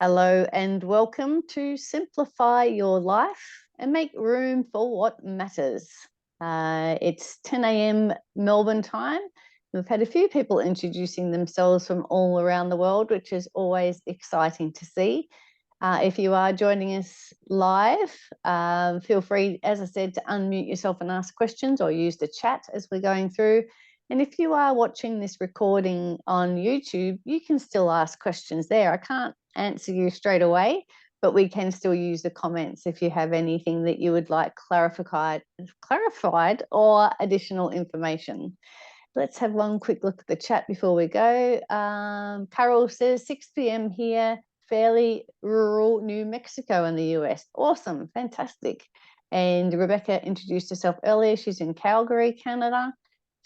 Hello and welcome to Simplify Your Life and Make Room for What Matters. It's 10 a.m. Melbourne time. We've had a few people introducing themselves from all around the world, which is always exciting to see. If you are joining us live, feel free, as I said, to unmute yourself and ask questions or use the chat as we're going through. And if you are watching this recording on YouTube, you can still ask questions there. I can't answer you straight away, but we can still use the comments if you have anything that you would like clarified or additional information. Let's have one quick look at the chat before we go. Carol says 6 p.m. here, fairly rural New Mexico in the US. Awesome, fantastic. And Rebecca introduced herself earlier. She's in Calgary, Canada.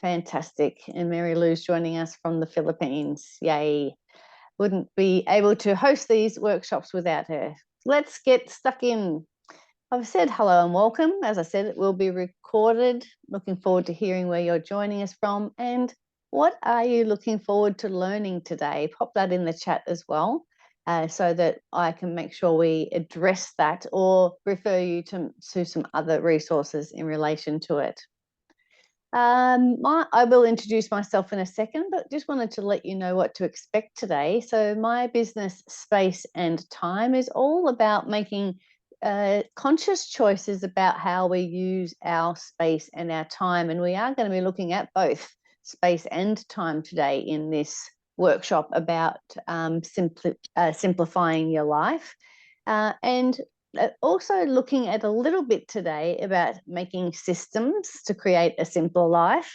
Fantastic. And Mary Lou's joining us from the Philippines. Yay. Wouldn't be able to host these workshops without her. Let's get stuck in. I've said hello and welcome. As I said, it will be recorded. Looking forward to hearing where you're joining us from and what are you looking forward to learning today? Pop that in the chat as well, so that I can make sure we address that or refer you to some other resources in relation to it. I will introduce myself in a second, but just wanted to let you know what to expect today. So my business, Space and Time, is all about making conscious choices about how we use our space and our time. And we are going to be looking at both space and time today in this workshop about simplifying your life. And also looking at a little bit today about making systems to create a simpler life.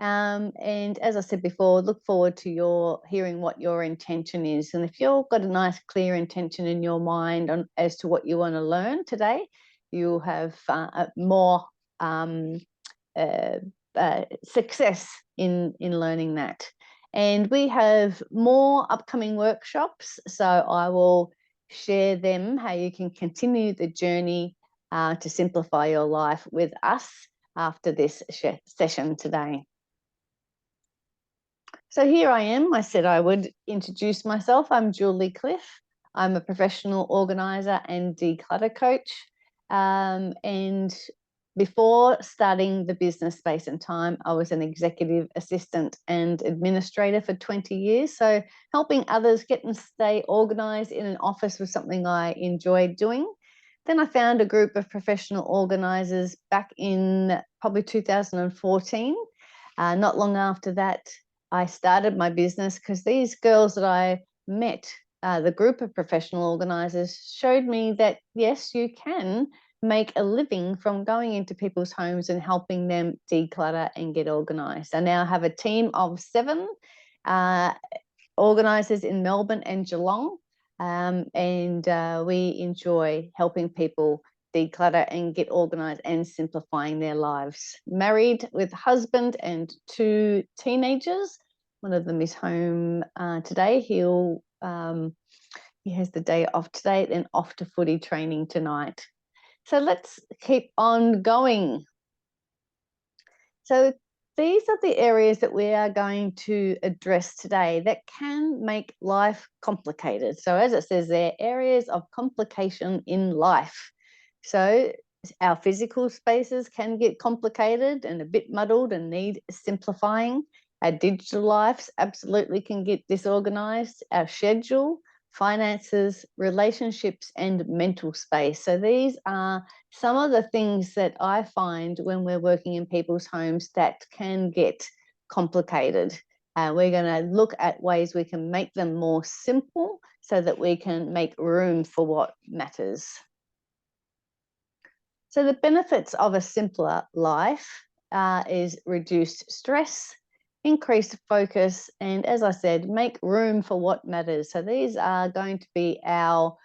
And as I said before, look forward to hearing what your intention is. And if you've got a nice clear intention in your mind as to what you want to learn today, you'll have more success in learning that. And we have more upcoming workshops, so I will share them, how you can continue the journey to simplify your life with us after this session today. So here I am. I said I would introduce myself. I'm Julie Cliff. I'm a professional organizer and declutter coach. And before starting the business, Space and Time, I was an executive assistant and administrator for 20 years. So helping others get and stay organized in an office was something I enjoyed doing. Then I found a group of professional organizers back in probably 2014. Not long after that, I started my business because these girls that I met, the group of professional organizers, showed me that, yes, you can make a living from going into people's homes and helping them declutter and get organized. I now have a team of 7 organizers in Melbourne and Geelong, and we enjoy helping people declutter and get organized and simplifying their lives. Married with husband and 2 teenagers. One of them is home today. He has the day off today, then off to footy training tonight. So let's keep on going. So these are the areas that we are going to address today that can make life complicated. So as it says there, areas of complication in life. So our physical spaces can get complicated and a bit muddled and need simplifying. Our digital lives absolutely can get disorganized. Our schedule, finances, relationships, and mental space. So these are some of the things that I find when we're working in people's homes that can get complicated. We're going to look at ways we can make them more simple so that we can make room for what matters. So the benefits of a simpler life is reduced stress, increased focus, and as I said, make room for what matters. So these are going to be our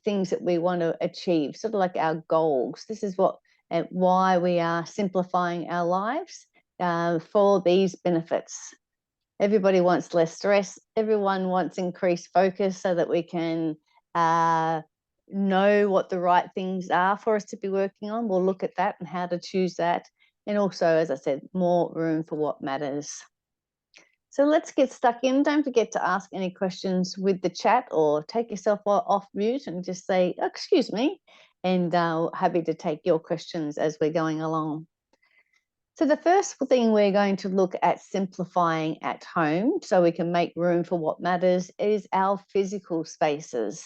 things that we want to achieve, sort of like our goals. This is what and why we are simplifying our lives for these benefits. Everybody wants less stress. Everyone wants increased focus so that we can know what the right things are for us to be working on. We'll look at that and how to choose that. And also, as I said, more room for what matters. So let's get stuck in. Don't forget to ask any questions with the chat, or take yourself off mute and just say, excuse me, and happy to take your questions as we're going along. So the first thing we're going to look at simplifying at home so we can make room for what matters is our physical spaces.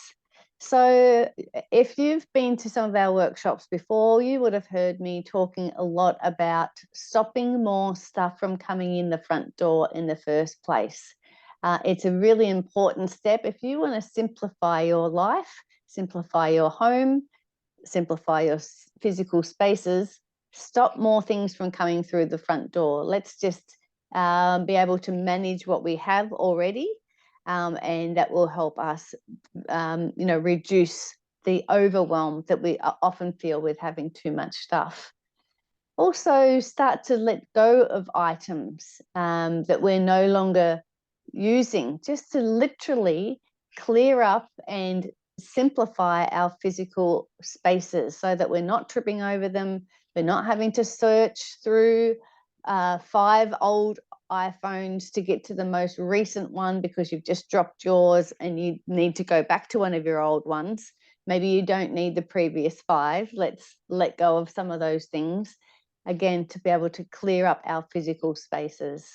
So if you've been to some of our workshops before, you would have heard me talking a lot about stopping more stuff from coming in the front door in the first place. It's a really important step. If you want to simplify your life, simplify your home, simplify your physical spaces, stop more things from coming through the front door. Let's just be able to manage what we have already, and that will help us, reduce the overwhelm that we often feel with having too much stuff. Also, start to let go of items that we're no longer using, just to literally clear up and simplify our physical spaces so that we're not tripping over them. We're not having to search through 5 old iPhones to get to the most recent one because you've just dropped yours and you need to go back to one of your old ones. Maybe you don't need the previous 5. Let's let go of some of those things, again, to be able to clear up our physical spaces.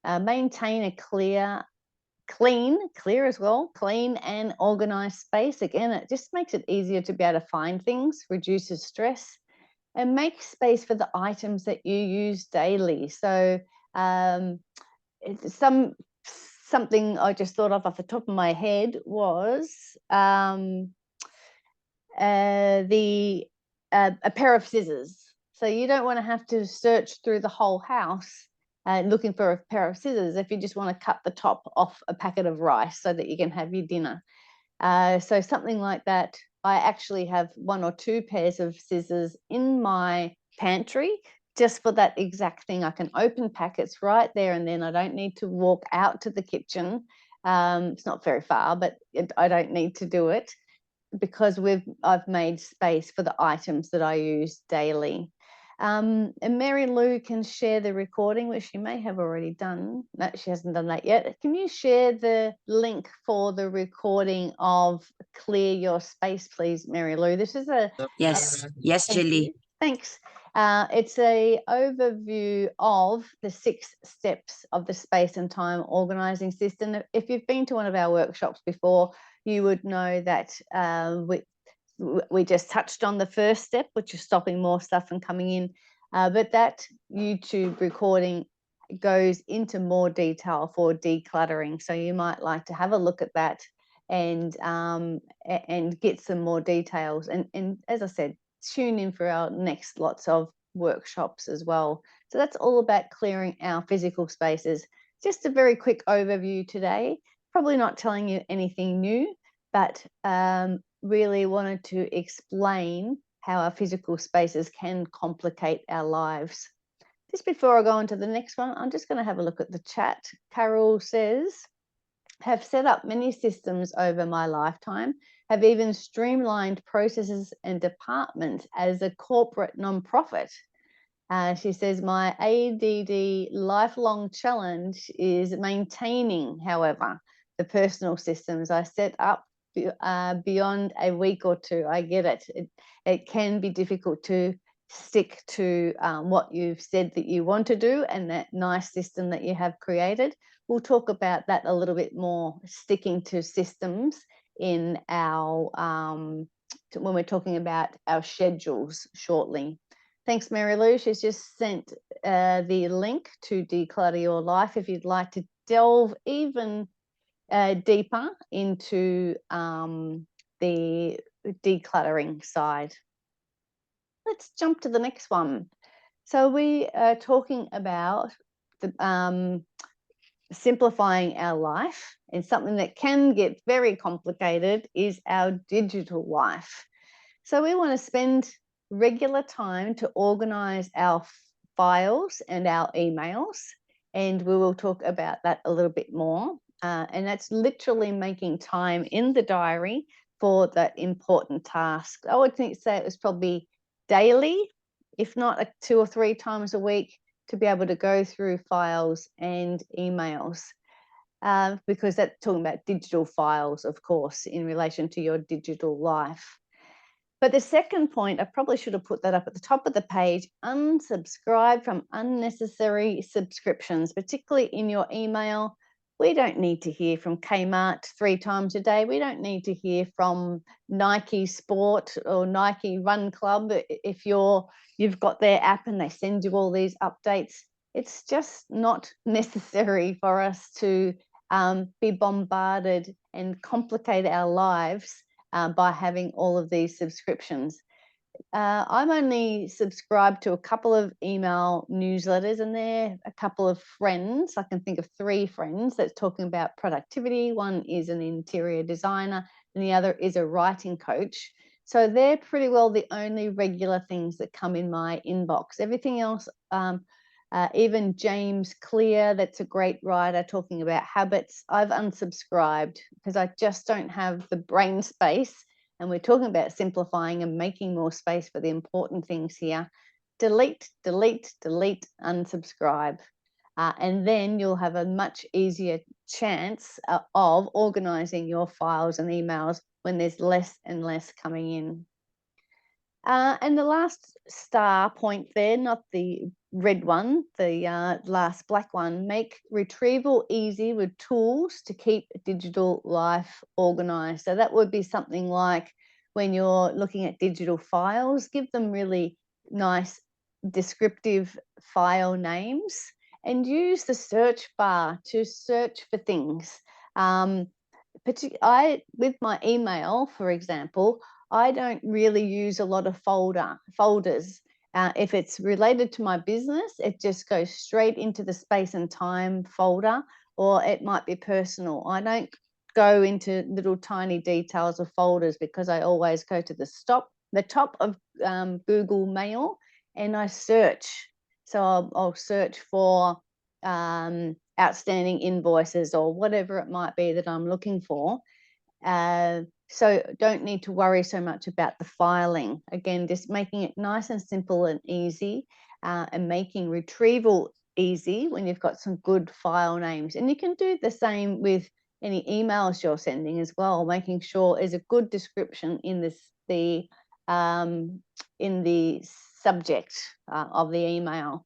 Maintain a clear and organized space. Again, it just makes it easier to be able to find things, reduces stress, and make space for the items that you use daily. So something I just thought of off the top of my head was a pair of scissors. So you don't want to have to search through the whole house looking for a pair of scissors if you just want to cut the top off a packet of rice so that you can have your dinner. So something like that. I actually have 1 or 2 pairs of scissors in my pantry just for that exact thing. I can open packets right there and then. I don't need to walk out to the kitchen. It's not very far, but I don't need to do it because I've made space for the items that I use daily. And Mary Lou can share the recording, which she may have already done. No, she hasn't done that yet. Can you share the link for the recording of Clear Your Space, please, Mary Lou? This is a... Yes, Julie. Thanks. It's a overview of the 6 steps of the space and time organizing system. If you've been to one of our workshops before, you would know that we just touched on the first step, which is stopping more stuff from coming in. But that YouTube recording goes into more detail for decluttering. So you might like to have a look at that and get some more details. And as I said, tune in for our next lots of workshops as well. So that's all about clearing our physical spaces. Just a very quick overview today, probably not telling you anything new, but really wanted to explain how our physical spaces can complicate our lives. Just before I go on to the next one, I'm just going to have a look at the chat. Carol says, have set up many systems over my lifetime, have even streamlined processes and departments as a corporate nonprofit. She says, my ADD lifelong challenge is maintaining, however, the personal systems I set up beyond a week or 2. I get it. It can be difficult to stick to what you've said that you want to do and that nice system that you have created. We'll talk about that a little bit more, sticking to systems in our when we're talking about our schedules shortly. Thanks, Mary Lou. She's just sent the link to Declutter Your Life if you'd like to delve even deeper into the decluttering side. Let's jump to the next one. So we are talking about the, simplifying our life, and something that can get very complicated is our digital life. So we want to spend regular time to organize our files and our emails, and we will talk about that a little bit more. And that's literally making time in the diary for that important task. I would say it was probably daily, if not 2 or 3 times a week, to be able to go through files and emails, because that's talking about digital files, of course, in relation to your digital life. But the second point, I probably should have put that up at the top of the page: unsubscribe from unnecessary subscriptions, particularly in your email. We don't need to hear from Kmart 3 times a day. We don't need to hear from Nike Sport or Nike Run Club. If you've got their app and they send you all these updates, it's just not necessary for us to be bombarded and complicate our lives by having all of these subscriptions. I'm only subscribed to a couple of email newsletters, and they're a couple of friends. I can think of 3 friends that's talking about productivity. One is an interior designer and the other is a writing coach. So they're pretty well the only regular things that come in my inbox. Everything else, even James Clear, that's a great writer talking about habits, I've unsubscribed because I just don't have the brain space. And we're talking about simplifying and making more space for the important things here. Delete, delete, delete, unsubscribe. And then you'll have a much easier chance of organizing your files and emails when there's less and less coming in. And the last star point there, not the red one, the last black one: make retrieval easy with tools to keep digital life organized. So that would be something like, when you're looking at digital files, give them really nice descriptive file names and use the search bar to search for things. With my email, for example, I don't really use a lot of folders. If it's related to my business, it just goes straight into the space and time folder, or it might be personal. I don't go into little tiny details of folders because I always go to the top of Google Mail and I search. So I'll search for outstanding invoices or whatever it might be that I'm looking for. So don't need to worry so much about the filing. Again, just making it nice and simple and easy, and making retrieval easy when you've got some good file names. And you can do the same with any emails you're sending as well, making sure there's a good description in the subject of the email.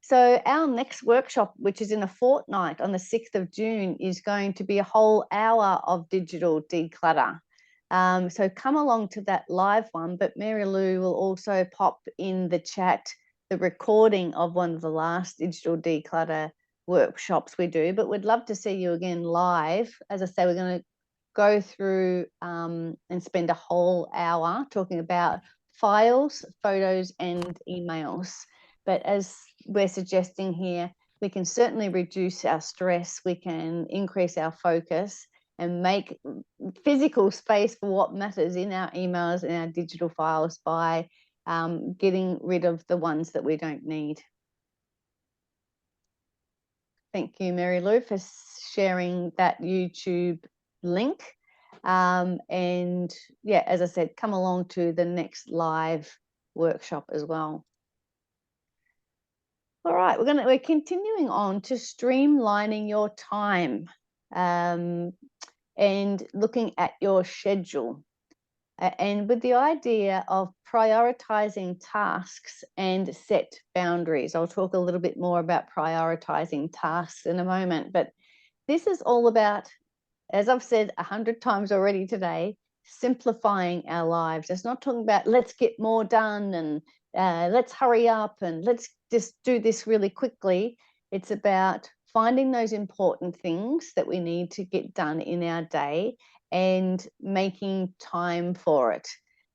So our next workshop, which is in a fortnight on the 6th of June, is going to be a whole hour of digital declutter. So come along to that live one, but Mary Lou will also pop in the chat the recording of one of the last digital declutter workshops we do. But we'd love to see you again live. As I say, we're going to go through and spend a whole hour talking about files, photos, and emails. But as we're suggesting here, we can certainly reduce our stress, we can increase our focus and make physical space for what matters in our emails and our digital files by getting rid of the ones that we don't need. Thank you, Mary Lou, for sharing that YouTube link. And yeah, as I said, come along to the next live workshop as well. All right, we're continuing on to streamlining your time and looking at your schedule, and with the idea of prioritizing tasks and set boundaries. I'll talk a little bit more about prioritizing tasks in a moment, but this is all about, as I've said 100 times already today, simplifying our lives. It's not talking about let's get more done and let's hurry up and let's just do this really quickly. It's about finding those important things that we need to get done in our day and making time for it.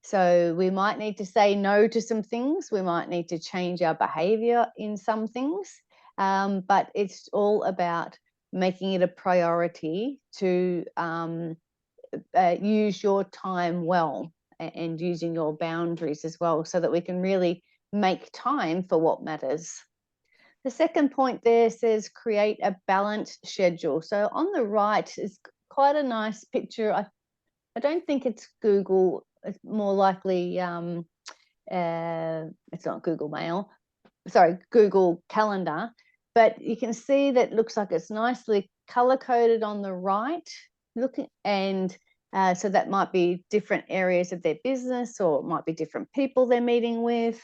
So we might need to say no to some things. We might need to change our behavior in some things, but it's all about making it a priority to use your time well and using your boundaries as well, so that we can really make time for what matters. The second point there says create a balanced schedule. So on the right is quite a nice picture. I don't think it's Google. It's more likely it's not Google Mail. Google Calendar, but you can see that it looks like it's nicely color coded on the right. So that might be different areas of their business, or it might be different people they're meeting with.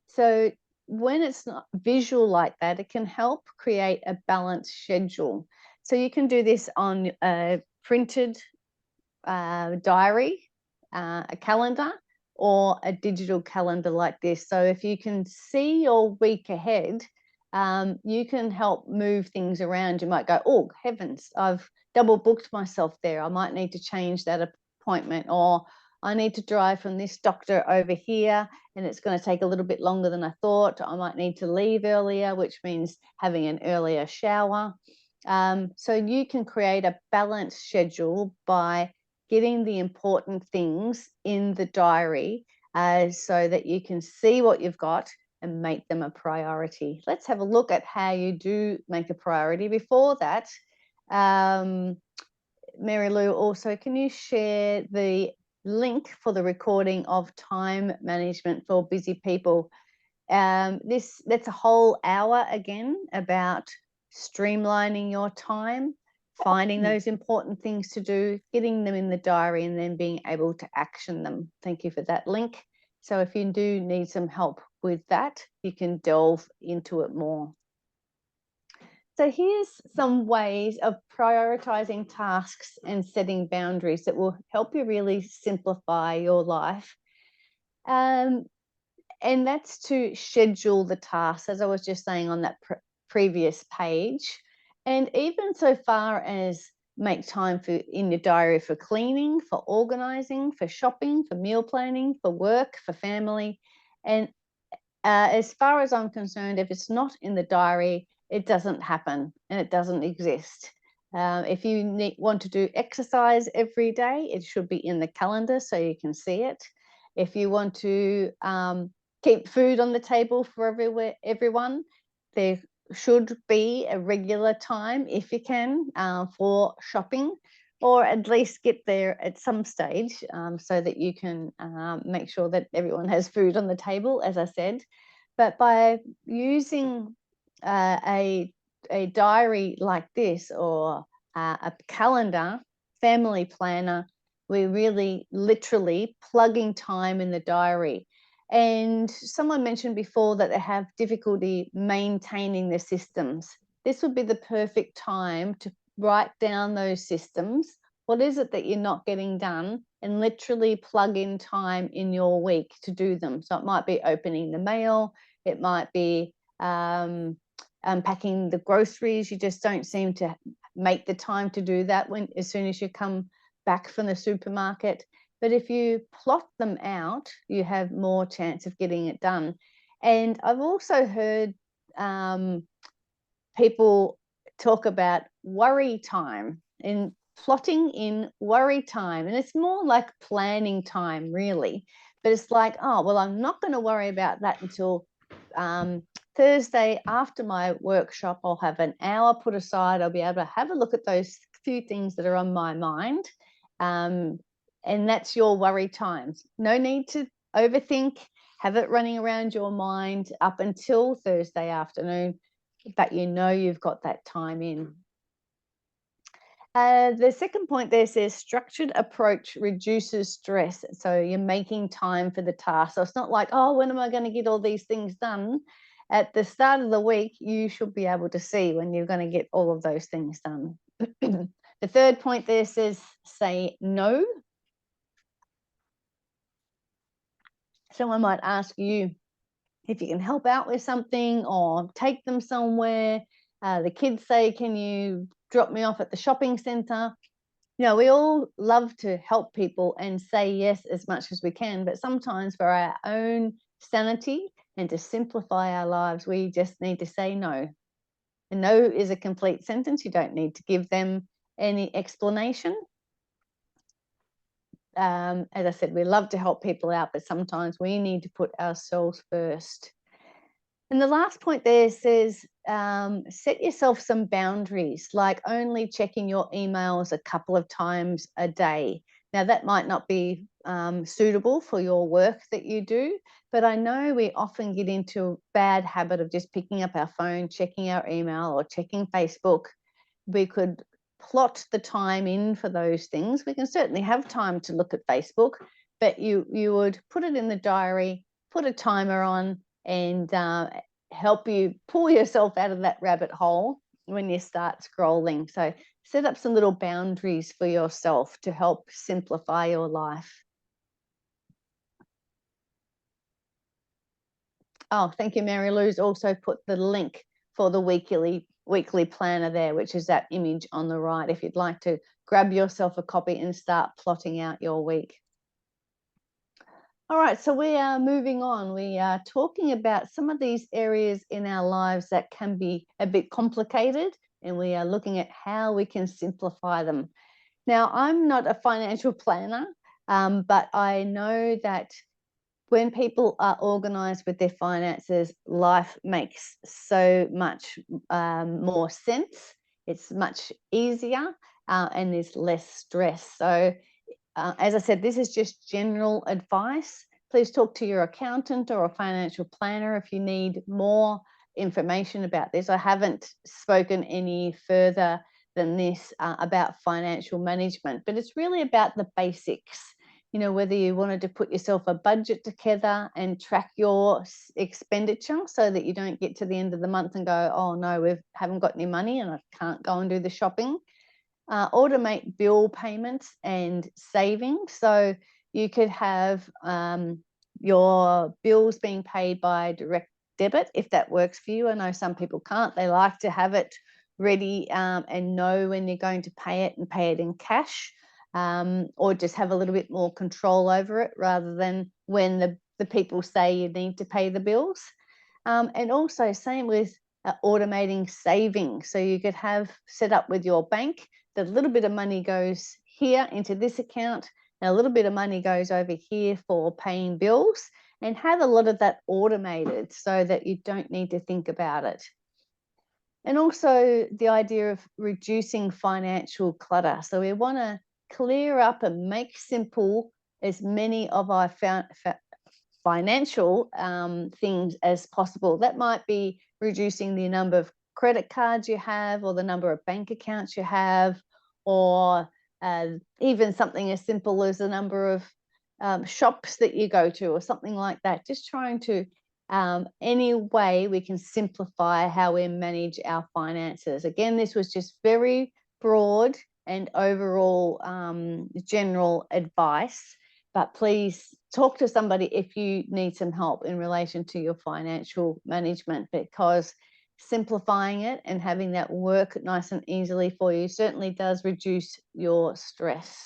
So when it's not visual like that, it can help create a balanced schedule. So you can do this on a printed diary, a calendar, or a digital calendar like this. So if you can see your week ahead, you can help move things around. You might go, oh heavens, I've double booked myself there. I might need to change that appointment, or I need to drive from this doctor over here and it's going to take a little bit longer than I thought. I might need to leave earlier, which means having an earlier shower. So you can create a balanced schedule by getting the important things in the diary, so that you can see what you've got and make them a priority. Let's have a look at how you do make a priority. Before that, Mary Lou, also, can you share the link for the recording of time management for busy people? That's a whole hour again about streamlining your time, finding those important things to do, getting them in the diary, and then being able to action them. Thank you for that link. So if you do need some help with that, you can delve into it more. So here's some ways of prioritizing tasks and setting boundaries that will help you really simplify your life. And that's to schedule the tasks, as I was just saying on that previous page. And even so far as make time in your diary for cleaning, for organizing, for shopping, for meal planning, for work, for family. And as far as I'm concerned, if it's not in the diary, it doesn't happen and it doesn't exist. If you want to do exercise every day, it should be in the calendar so you can see it. If you want to keep food on the table for everyone, there should be a regular time, if you can, for shopping, or at least get there at some stage, so that you can make sure that everyone has food on the table, as I said. But by using a diary like this, or a calendar, family planner, we're really literally plugging time in the diary. And someone mentioned before that they have difficulty maintaining their systems. This would be the perfect time to write down those systems. What is it that you're not getting done? And literally plug in time in your week to do them. So it might be opening the mail, it might be unpacking the groceries. You just don't seem to make the time to do that as soon as you come back from the supermarket. But if you plot them out, you have more chance of getting it done. And I've also heard people talk about worry time, and plotting in worry time. And it's more like planning time, really. But it's like, oh, well, I'm not going to worry about that until Thursday after my workshop. I'll have an hour put aside. I'll be able to have a look at those few things that are on my mind. And that's your worry times. No need to overthink. Have it running around your mind up until Thursday afternoon, but you know you've got that time in. The second point there says structured approach reduces stress. So you're making time for the task. So it's not like, oh, when am I going to get all these things done? At the start of the week, you should be able to see when you're going to get all of those things done. The third point there says say no. Someone might ask you if you can help out with something or take them somewhere. The kids say, can you drop me off at the shopping centre? You know, we all love to help people and say yes as much as we can, but sometimes for our own sanity and to simplify our lives, we just need to say no. And no is a complete sentence. You don't need to give them any explanation. As I said, we love to help people out, but sometimes we need to put ourselves first. And the last point there says, set yourself some boundaries, like only checking your emails a couple of times a day. Now, that might not be suitable for your work that you do, but I know we often get into a bad habit of just picking up our phone, checking our email, or checking Facebook. We could plot the time in for those things. We can certainly have time to look at Facebook, but you would put it in the diary, put a timer on, and help you pull yourself out of that rabbit hole when you start scrolling. So set up some little boundaries for yourself to help simplify your life. Oh, thank you, Mary Lou's also put the link for the weekly planner there, which is that image on the right, if you'd like to grab yourself a copy and start plotting out your week. All right, so we are moving on. We are talking about some of these areas in our lives that can be a bit complicated, and we are looking at how we can simplify them. Now, I'm not a financial planner, but I know that when people are organized with their finances, life makes so much more sense. It's much easier and there's less stress. So as I said, this is just general advice. Please talk to your accountant or a financial planner if you need more information about this. I haven't spoken any further than this about financial management, but it's really about the basics. You know, whether you wanted to put yourself a budget together and track your expenditure so that you don't get to the end of the month and go, oh no, we haven't got any money and I can't go and do the shopping. Automate bill payments and savings. So you could have your bills being paid by direct debit if that works for you. I know some people can't. They like to have it ready and know when you're going to pay it and pay it in cash, or just have a little bit more control over it rather than when the people say you need to pay the bills. And also same with automating savings. So you could have set up with your bank that a little bit of money goes here into this account and a little bit of money goes over here for paying bills, and have a lot of that automated so that you don't need to think about it. And also the idea of reducing financial clutter. So we want to clear up and make simple as many of our financial things as possible. That might be reducing the number of credit cards you have or the number of bank accounts you have, or even something as simple as the number of shops that you go to or something like that. Just trying to any way we can simplify how we manage our finances. Again, this was just very broad and overall general advice, but please talk to somebody if you need some help in relation to your financial management, because simplifying it and having that work nice and easily for you certainly does reduce your stress.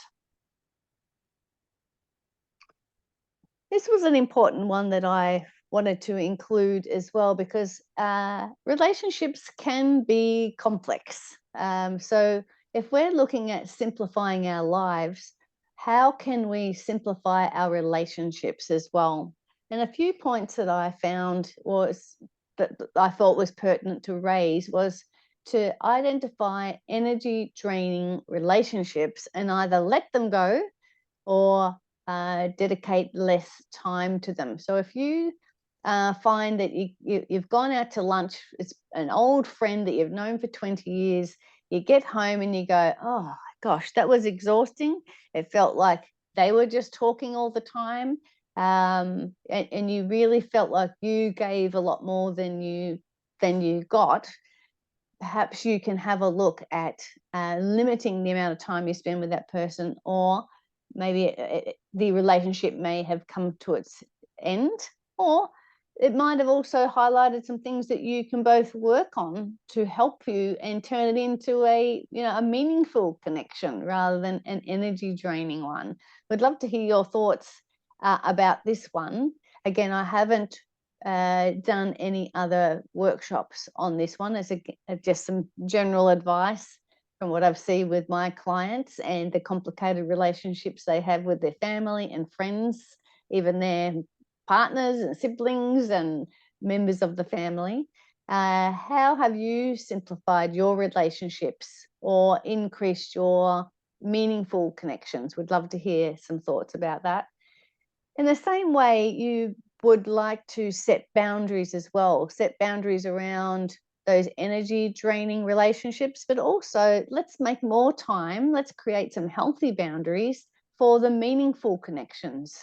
This was an important one that I wanted to include as well, because relationships can be complex. So if we're looking at simplifying our lives, how can we simplify our relationships as well? And a few points that I found was that I thought was pertinent to raise was to identify energy draining relationships and either let them go or dedicate less time to them. So if you find that you've gone out to lunch, it's an old friend that you've known for 20 years, you get home and you go, oh gosh, that was exhausting. It felt like they were just talking all the time. And you really felt like you gave a lot more than you got. Perhaps you can have a look at limiting the amount of time you spend with that person, or maybe the relationship may have come to its end, or it might have also highlighted some things that you can both work on to help you and turn it into a meaningful connection rather than an energy draining one. We'd love to hear your thoughts about this one. Again, I haven't done any other workshops on this one. It's just some general advice from what I've seen with my clients and the complicated relationships they have with their family and friends, even their partners and siblings and members of the family. How have you simplified your relationships or increased your meaningful connections. We'd love to hear some thoughts about that. In the same way, you would like to set boundaries as well, set boundaries around those energy draining relationships, but also let's make more time, let's create some healthy boundaries for the meaningful connections.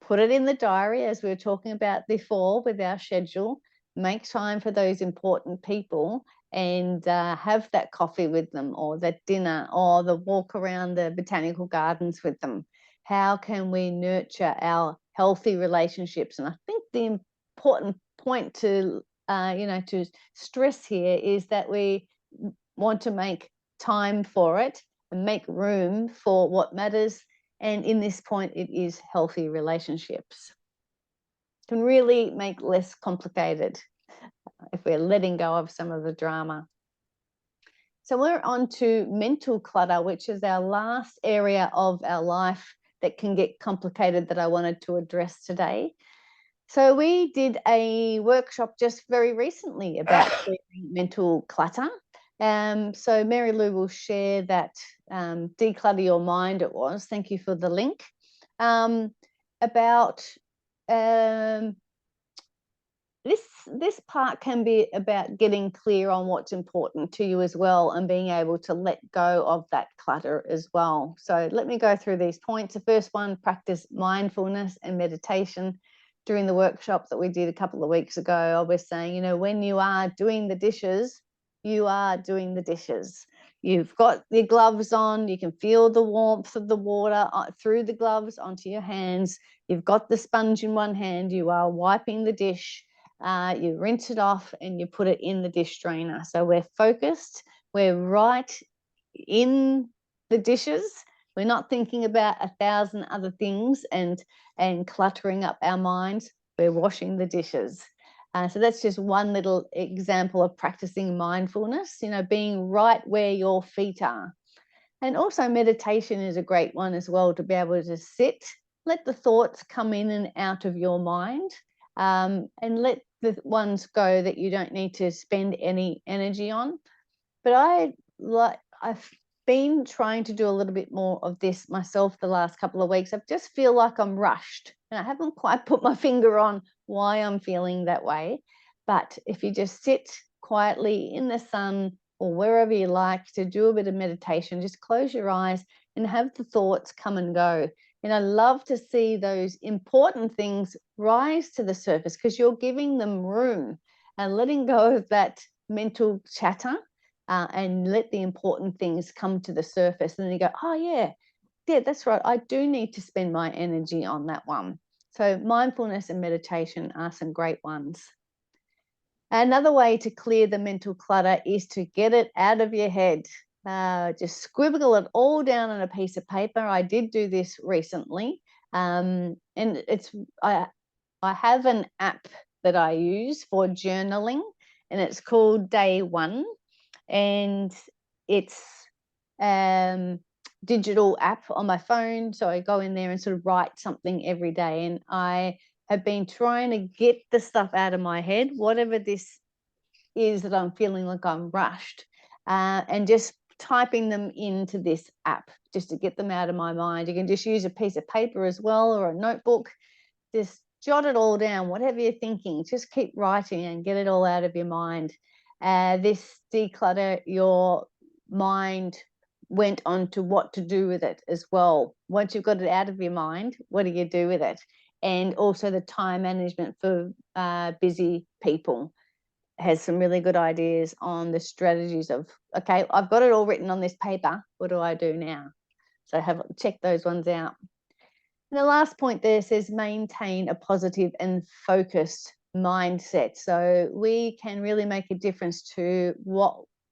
Put it in the diary, as we were talking about before with our schedule. Make time for those important people and have that coffee with them, or that dinner, or the walk around the botanical gardens with them. How can we nurture our healthy relationships? And I think the important point to to stress here is that we want to make time for it and make room for what matters. And in this point, it is healthy relationships. Can really make less complicated if we're letting go of some of the drama. So we're on to mental clutter, which is our last area of our life that can get complicated that I wanted to address today. So we did a workshop just very recently about clearing mental clutter. So Mary Lou will share that Declutter Your Mind it was. Thank you for the link. About this part can be about getting clear on what's important to you as well, and being able to let go of that clutter as well. So let me go through these points. The first one, practice mindfulness and meditation. During the workshop that we did a couple of weeks ago, I was saying, when you are doing the dishes, you are doing the dishes. You've got your gloves on, you can feel the warmth of the water through the gloves onto your hands. You've got the sponge in one hand, you are wiping the dish. You rinse it off and you put it in the dish drainer. So we're focused, we're right in the dishes. We're not thinking about 1,000 other things and cluttering up our minds. We're washing the dishes. So that's just one little example of practicing mindfulness, being right where your feet are. And also meditation is a great one as well, to be able to sit, let the thoughts come in and out of your mind, and let the ones go that you don't need to spend any energy on. But I've been trying to do a little bit more of this myself the last couple of weeks. I just feel like I'm rushed, and I haven't quite put my finger on why I'm feeling that way. But if you just sit quietly in the sun or wherever you like to do a bit of meditation, just close your eyes and have the thoughts come and go. And I love to see those important things rise to the surface, because you're giving them room and letting go of that mental chatter, and let the important things come to the surface. And then you go, oh yeah, that's right. I do need to spend my energy on that one. So mindfulness and meditation are some great ones. Another way to clear the mental clutter is to get it out of your head. Just scribble it all down on a piece of paper. I did do this recently, and I have an app that I use for journaling, and it's called Day One, and it's digital app on my phone. So I go in there and sort of write something every day, and I have been trying to get the stuff out of my head, whatever this is that I'm feeling like I'm rushed, and just typing them into this app just to get them out of my mind. You can just use a piece of paper as well, or a notebook. Just jot it all down, whatever you're thinking, just keep writing and get it all out of your mind. This Declutter Your Mind went on to what to do with it as well. Once you've got it out of your mind, what do you do with it? And also the time management for busy people has some really good ideas on the strategies of, okay, I've got it all written on this paper, what do I do now? So check those ones out. And the last point there says maintain a positive and focused mindset. So we can really make a difference to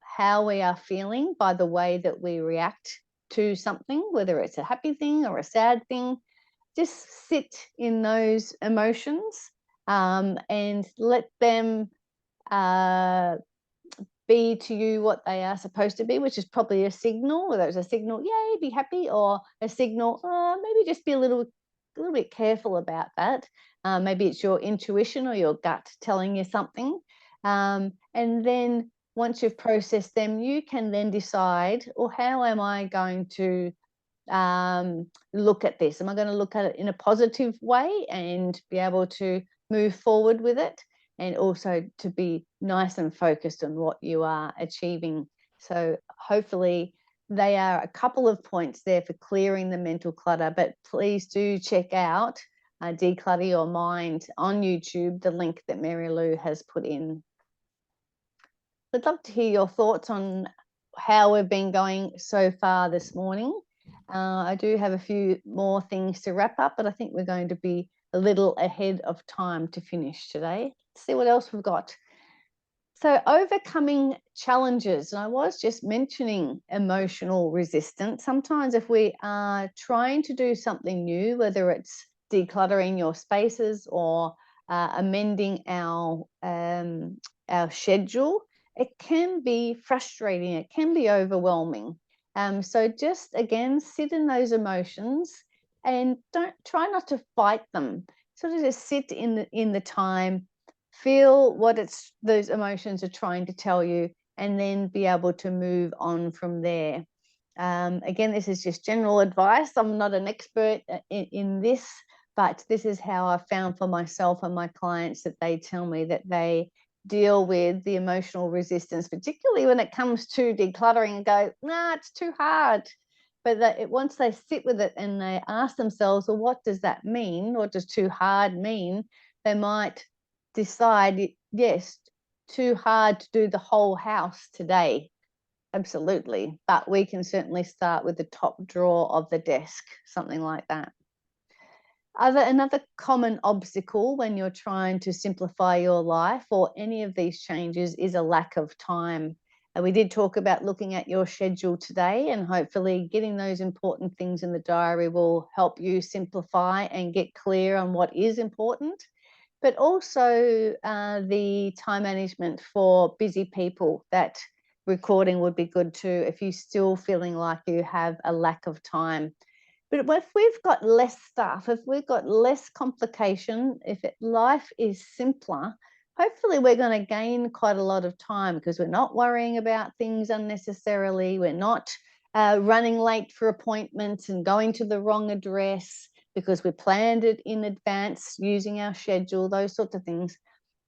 how we are feeling by the way that we react to something, whether it's a happy thing or a sad thing. Just sit in those emotions, and let them be to you what they are supposed to be, which is probably a signal, whether it's a signal, yay, be happy, or a signal, maybe just be a little bit careful about that. Maybe it's your intuition or your gut telling you something. And then once you've processed them, you can then decide, well, how am I going to look at this? Am I going to look at it in a positive way and be able to move forward with it, and also to be nice and focused on what you are achieving? So hopefully they are a couple of points there for clearing the mental clutter, but please do check out Declutter Your Mind on YouTube, the link that Mary Lou has put in. I'd love to hear your thoughts on how we've been going so far this morning. I do have a few more things to wrap up, but I think we're going to be a little ahead of time to finish today. Let's see what else we've got. So overcoming challenges, and I was just mentioning emotional resistance. Sometimes if we are trying to do something new, whether it's decluttering your spaces or amending our schedule, it can be frustrating, it can be overwhelming. So just again, sit in those emotions and don't try not to fight them. Sort of just sit in the time, feel what those emotions are trying to tell you, and then be able to move on from there. Again, this is just general advice. I'm not an expert in this, but this is how I found for myself and my clients that they tell me that they deal with the emotional resistance, particularly when it comes to decluttering, and go, nah, it's too hard. But once they sit with it and they ask themselves, well, what does that mean? What does too hard mean? They might decide, yes, too hard to do the whole house today. Absolutely. But we can certainly start with the top drawer of the desk, something like that. Another common obstacle when you're trying to simplify your life or any of these changes is a lack of time. We did talk about looking at your schedule today, and hopefully getting those important things in the diary will help you simplify and get clear on what is important. But also the time management for busy people. That recording would be good too if you're still feeling like you have a lack of time. But if we've got less stuff, if we've got less complication, if life is simpler, hopefully we're going to gain quite a lot of time, because we're not worrying about things unnecessarily. We're not running late for appointments and going to the wrong address because we planned it in advance using our schedule, those sorts of things.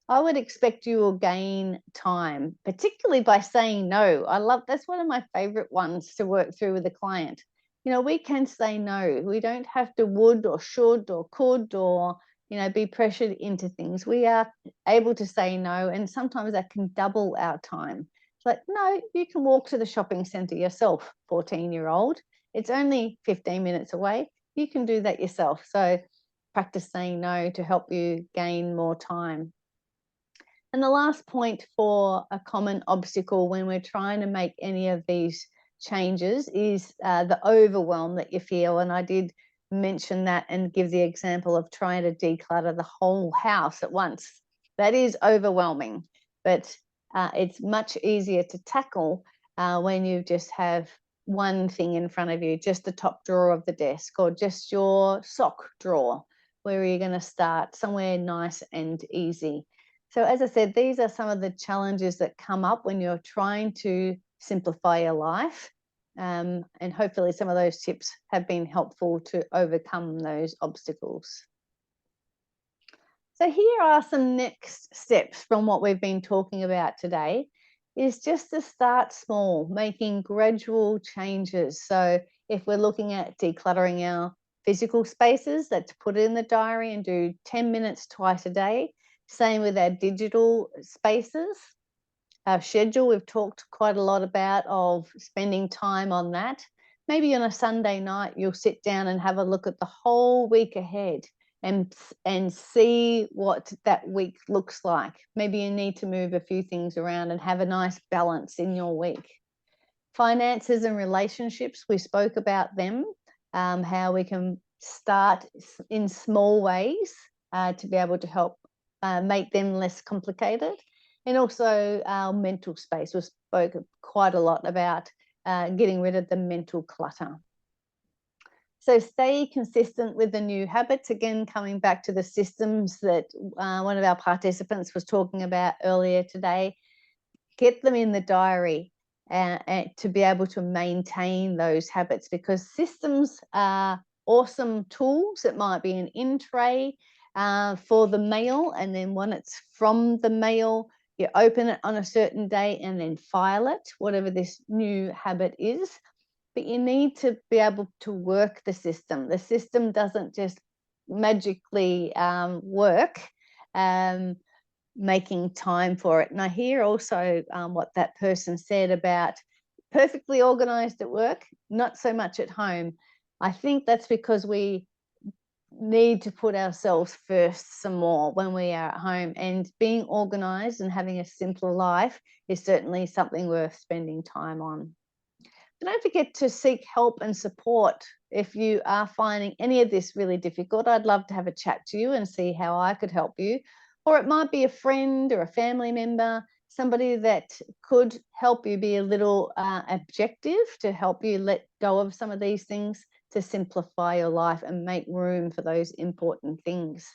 I would expect you will gain time, particularly by saying no. That's one of my favorite ones to work through with a client. We can say no. We don't have to would or should or could or, be pressured into things. We are able to say no, and sometimes that can double our time. It's like, no, you can walk to the shopping centre yourself, 14-year-old. It's only 15 minutes away. You can do that yourself. So practice saying no to help you gain more time. And the last point for a common obstacle when we're trying to make any of these changes is the overwhelm that you feel. And I did mention that and give the example of trying to declutter the whole house at once. That is overwhelming, but it's much easier to tackle when you just have one thing in front of you, just the top drawer of the desk, or just your sock drawer, where you're going to start somewhere nice and easy. So as I said, these are some of the challenges that come up when you're trying to simplify your life. And hopefully some of those tips have been helpful to overcome those obstacles. So here are some next steps from what we've been talking about today, is just to start small, making gradual changes. So if we're looking at decluttering our physical spaces, let's put it in the diary and do 10 minutes twice a day. Same with our digital spaces. Our schedule, we've talked quite a lot about of spending time on that. Maybe on a Sunday night, you'll sit down and have a look at the whole week ahead and see what that week looks like. Maybe you need to move a few things around and have a nice balance in your week. Finances and relationships, we spoke about them, how we can start in small ways to be able to help make them less complicated. And also our mental space. We spoke quite a lot about getting rid of the mental clutter. So stay consistent with the new habits. Again, coming back to the systems that one of our participants was talking about earlier today. get them in the diary and to be able to maintain those habits, because systems are awesome tools. It might be an in tray for the mail, and then when it's from the mail, you open it on a certain day and then file it, whatever this new habit is. But you need to be able to work the system. The system doesn't just magically work making time for it. And I hear also what that person said about perfectly organized at work, not so much at home. I think that's because we need to put ourselves first some more when we are at home, and being organized and having a simpler life is certainly something worth spending time on. But don't forget to seek help and support if you are finding any of this really difficult. I'd love to have a chat to you and see how I could help you. Or it might be a friend or a family member, somebody that could help you be a little objective to help you let go of some of these things, to simplify your life and make room for those important things.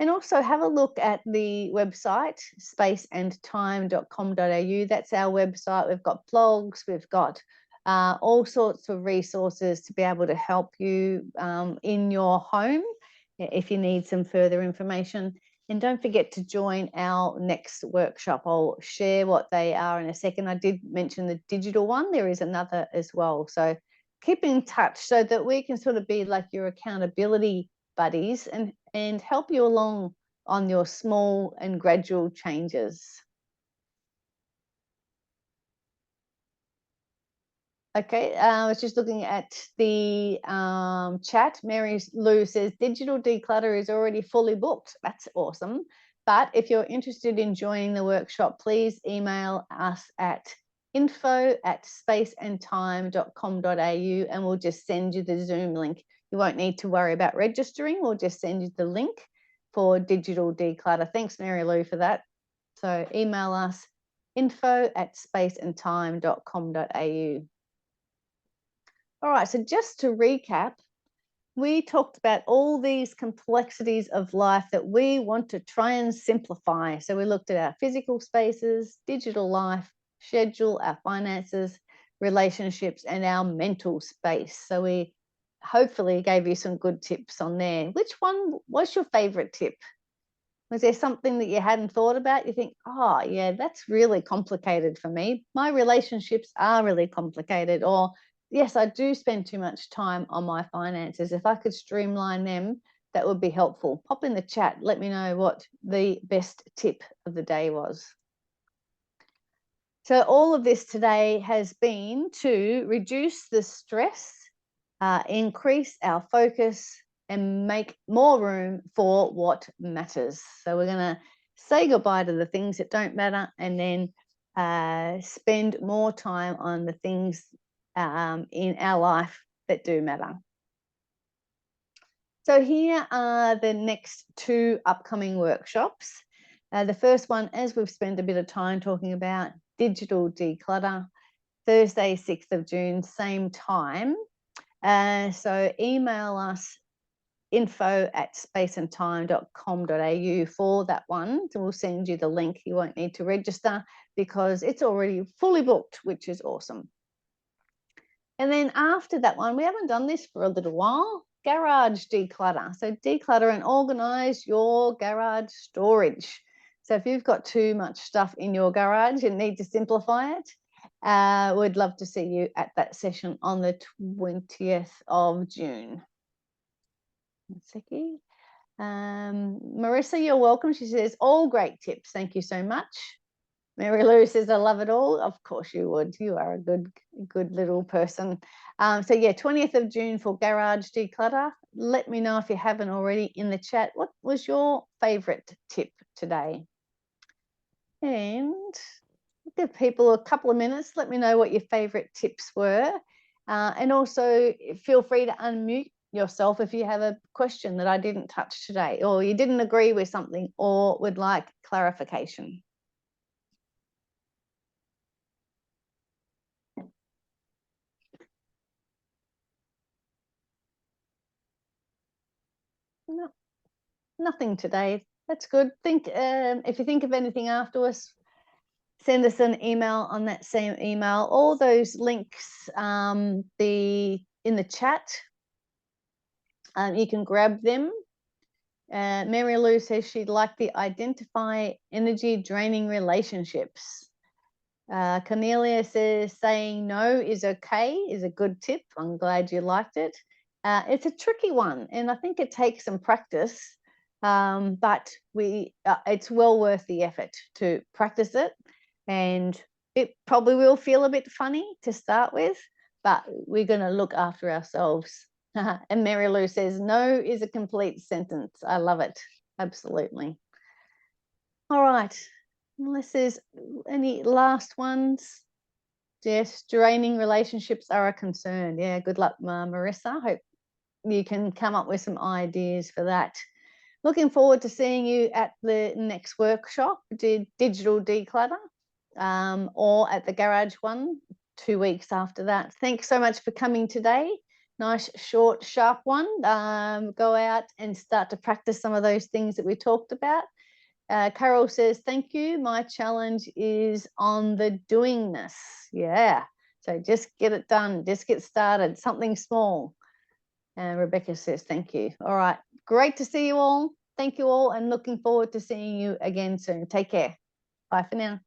And also have a look at the website, spaceandtime.com.au. That's our website. We've got blogs, we've got all sorts of resources to be able to help you in your home if you need some further information. And don't forget to join our next workshop. I'll share what they are in a second. I did mention the digital one. There is another as well. So keep in touch so that we can sort of be like your accountability buddies and help you along on your small and gradual changes. Okay, I was just looking at the chat. Mary Lou says digital declutter is already fully booked. That's awesome. But if you're interested in joining the workshop, please email us at info@spaceandtime.com.au and we'll just send you the Zoom link. You won't need to worry about registering. We'll just send you the link for digital declutter. Thanks, Mary Lou, for that. So email us info@spaceandtime.com.au. All right, so just to recap, we talked about all these complexities of life that we want to try and simplify. So we looked at our physical spaces, digital life, schedule, our finances, relationships, and our mental space. So we hopefully gave you some good tips on there. Which one was your favorite tip? Was there something that you hadn't thought about? You think, oh, yeah, that's really complicated for me. My relationships are really complicated. Or, yes, I do spend too much time on my finances. If I could streamline them, that would be helpful. Pop in the chat. Let me know what the best tip of the day was. So all of this today has been to reduce the stress, increase our focus, and make more room for what matters. So we're going to say goodbye to the things that don't matter and then spend more time on the things in our life that do matter. So here are the next two upcoming workshops. The first one, as we've spent a bit of time talking about, digital declutter, Thursday, 6th of June, same time. So email us info@spaceandtime.com.au for that one. So we'll send you the link. You won't need to register because it's already fully booked, which is awesome. And then after that one, we haven't done this for a little while, garage declutter. So declutter and organize your garage storage. So if you've got too much stuff in your garage and need to simplify it, we'd love to see you at that session on the 20th of June. Marissa, you're welcome. She says, all great tips. Thank you so much. Mary Lou says, I love it all. Of course you would. You are a good little person. So yeah, 20th of June for garage declutter. Let me know if you haven't already in the chat. What was your favorite tip today? And give people a couple of minutes. Let me know what your favorite tips were. And also feel free to unmute yourself if you have a question that I didn't touch today, or you didn't agree with something, or would like clarification. No, nothing today. That's good. Think if you think of anything afterwards, send us an email on that same email. All those links in the chat, you can grab them. Mary Lou says she'd like to identify energy draining relationships. Cornelia says saying no is okay is a good tip. I'm glad you liked it. It's a tricky one, and I think it takes some practice, but it's well worth the effort to practice it, and it probably will feel a bit funny to start with, but we're going to look after ourselves. And Mary Lou says no is a complete sentence. I love it. Absolutely. All right. Unless there's any last ones. Yes, draining relationships are a concern. Yeah, good luck, Marissa. Hope you can come up with some ideas for that. Looking forward to seeing you at the next workshop, Digital Declutter, or at the Garage one 2 weeks after that. Thanks so much for coming today. Nice, short, sharp one. Go out and start to practice some of those things that we talked about. Carol says, thank you. My challenge is on the doingness. Yeah. So just get it done. Just get started. Something small. And Rebecca says, thank you. All right. Great to see you all. Thank you all. And looking forward to seeing you again soon. Take care. Bye for now.